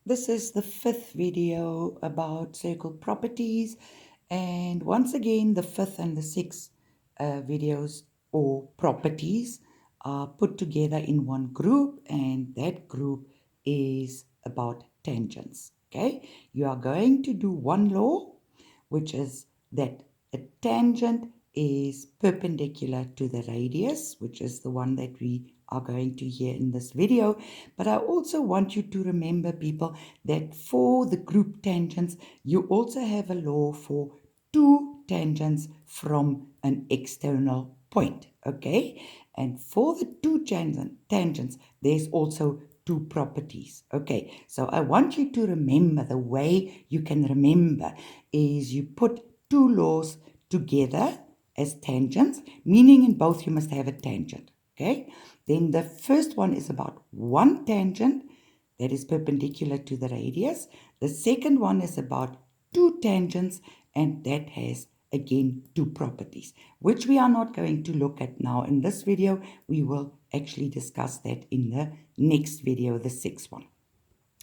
This is the fifth video about circle properties, and once again the fifth and the sixth videos or properties are put together in one group, and that group is about tangents. Okay, you are going to do one law, which is that a tangent is perpendicular to the radius, which is the one that we are going to hear in this video. But I also want you to remember, people, that for the group tangents, you also have a law for two tangents from an external point. Okay, and for the two tangents, there's also two properties. Okay, so I want you to remember, the way you can remember is you put two laws together as tangents, meaning in both you must have a tangent. Okay, then the first one is about one tangent that is perpendicular to the radius. The second one is about two tangents, and that has again two properties, which we are not going to look at now in this video. We will actually discuss that in the next video, the sixth one.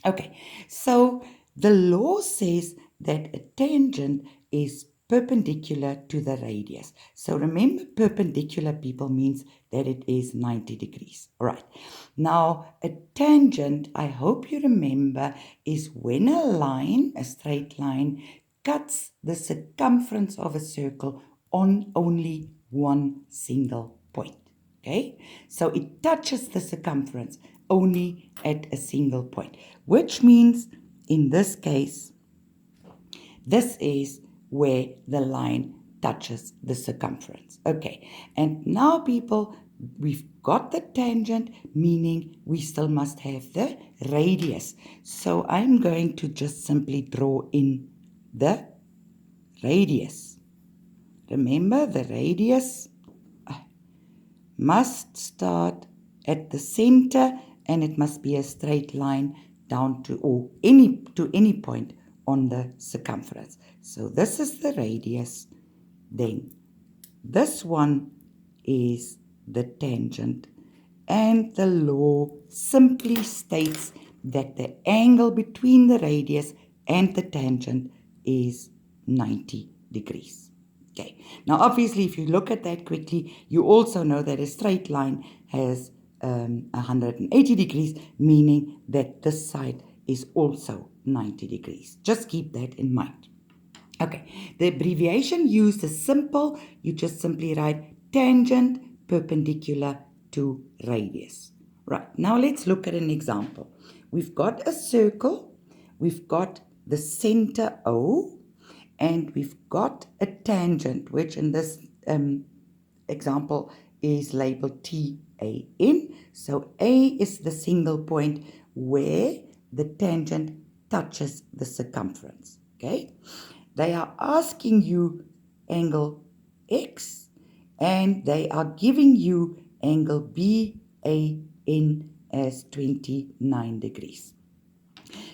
Okay, so the law says that a tangent is perpendicular to the radius. So remember, perpendicular, people, means that it is 90 degrees. All right. Now, a tangent, I hope you remember, is when a line, a straight line, cuts the circumference of a circle on only one single point. Okay, so it touches the circumference only at a single point, which means in this case, this is where the line touches the circumference. Okay, and now, people, we've got the tangent, meaning we still must have the radius. So I'm going to just simply draw in the radius. Remember, the radius must start at the center, and it must be a straight line down to any point on the circumference. So this is the radius. Then this one is the tangent, and the law simply states that the angle between the radius and the tangent is 90 degrees. Okay, now obviously if you look at that quickly, you also know that a straight line has 180 degrees, meaning that this side is also 90 degrees. Just keep that in mind. Okay, the abbreviation used is simple. You just simply write tangent perpendicular to radius. Right, now let's look at an example. We've got a circle, we've got the center O, and we've got a tangent, which in this example is labeled TAN. So A is the single point where the tangent touches the circumference. Okay, they are asking you angle X, and they are giving you angle BAN as 29 degrees.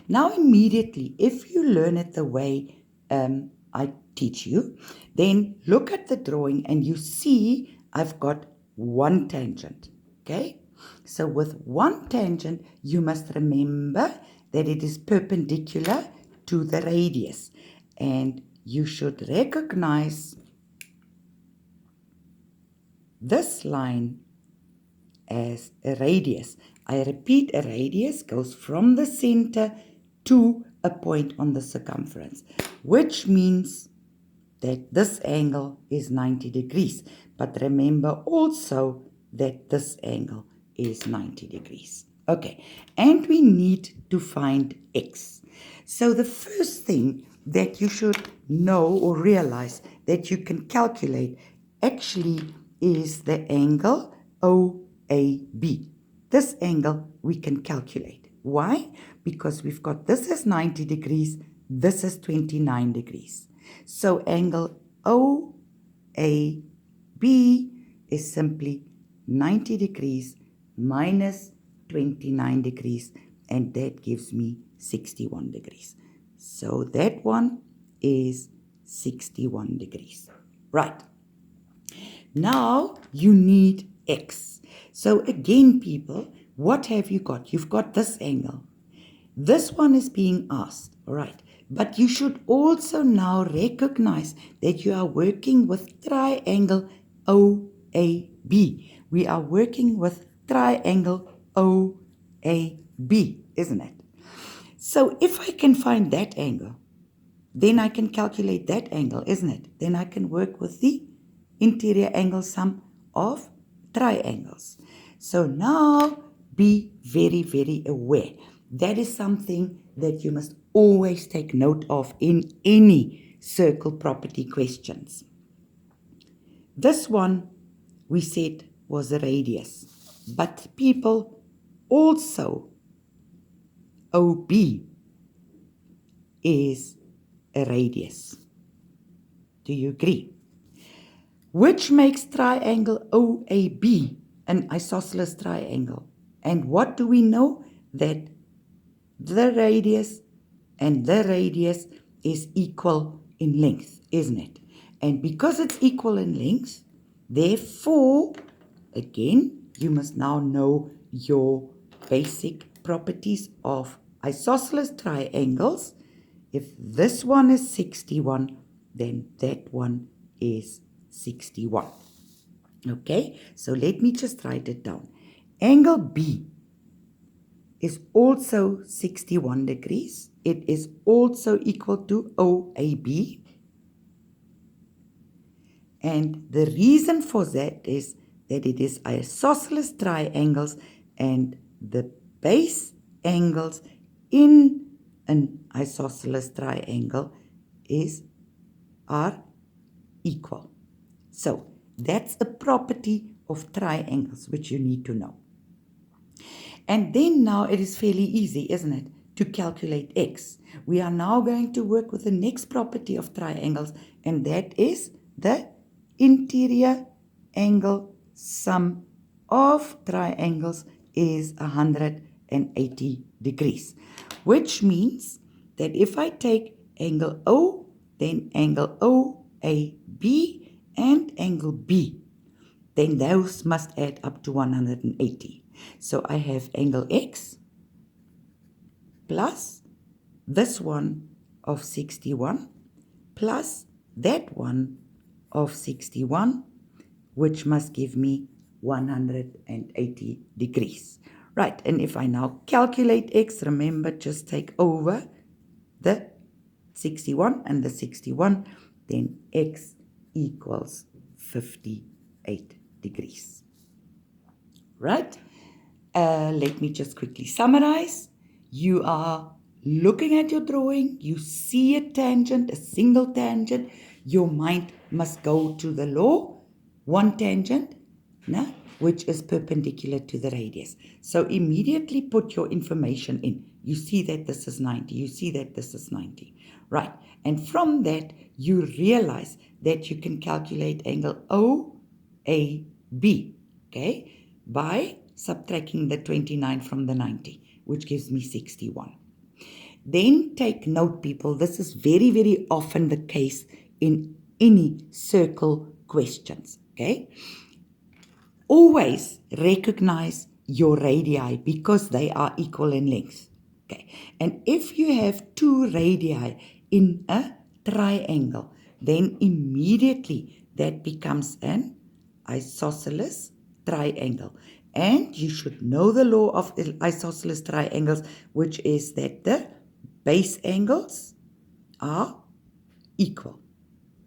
Now immediately, if you learn it the way I teach you, then look at the drawing and you see I've got one tangent. Okay, so with one tangent, you must remember that it is perpendicular to the radius, and you should recognize this line as a radius. I repeat, a radius goes from the center to a point on the circumference, which means that this angle is 90 degrees. But remember also that this angle is 90 degrees. Okay, and we need to find X. So the first thing that you should know or realize that you can calculate actually is the angle OAB. This angle we can calculate. Why? Because we've got this is 90 degrees, this is 29 degrees. So angle OAB is simply 90 degrees minus 29 degrees, and that gives me 61 degrees. So that one is 61 degrees. Right. Now you need X. So again, people, what have you got? You've got this angle. This one is being asked, all right. But you should also now recognize that you are working with triangle OAB. We are working with triangle OAB, isn't it? So if I can find that angle, then I can calculate that angle, isn't it? Then I can work with the interior angle sum of triangles. So now be very, very aware. That is something that you must always take note of in any circle property questions. This one we said was a radius, but people also OB is a radius. Do you agree? Which makes triangle OAB an isosceles triangle. And what do we know? That the radius and the radius is equal in length, isn't it? And because it's equal in length, therefore, again, you must now know your basic properties of isosceles triangles. If this one is 61, then that one is 61. Okay, so let me just write it down. Angle B is also 61 degrees. It is also equal to OAB. And the reason for that is that it is isosceles triangles and the base angles in an isosceles triangle are equal. So that's a property of triangles which you need to know. And then now it is fairly easy, isn't it, to calculate x. We are now going to work with the next property of triangles, and that is the interior angle sum of triangles is 180 degrees, which means that if I take angle O, then angle OAB and angle B, then those must add up to 180. So I have angle X plus this one of 61 plus that one of 61, which must give me 180 degrees. Right, and if I now calculate X, remember, just take over the 61 and the 61, then X equals 58 degrees. Right? Let me just quickly summarize. You are looking at your drawing, you see a tangent, a single tangent. Your mind must go to the law, one tangent, which is perpendicular to the radius. So immediately put your information in. You see that this is 90. You see that this is 90. Right. And from that, you realize that you can calculate angle OAB, okay, by subtracting the 29 from the 90, which gives me 61. Then take note, people, this is very, very often the case in any circle questions, okay? Always recognize your radii because they are equal in length, okay? And if you have two radii in a triangle, then immediately that becomes an isosceles triangle. And you should know the law of isosceles triangles, which is that the base angles are equal.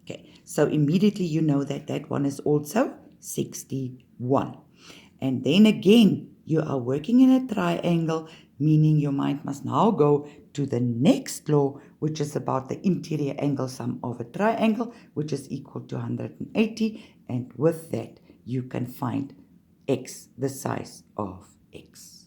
Okay, so immediately you know that that one is also 61. And then again, you are working in a triangle, meaning your mind must now go to the next law, which is about the interior angle sum of a triangle, which is equal to 180. And with that, you can find x, the size of x.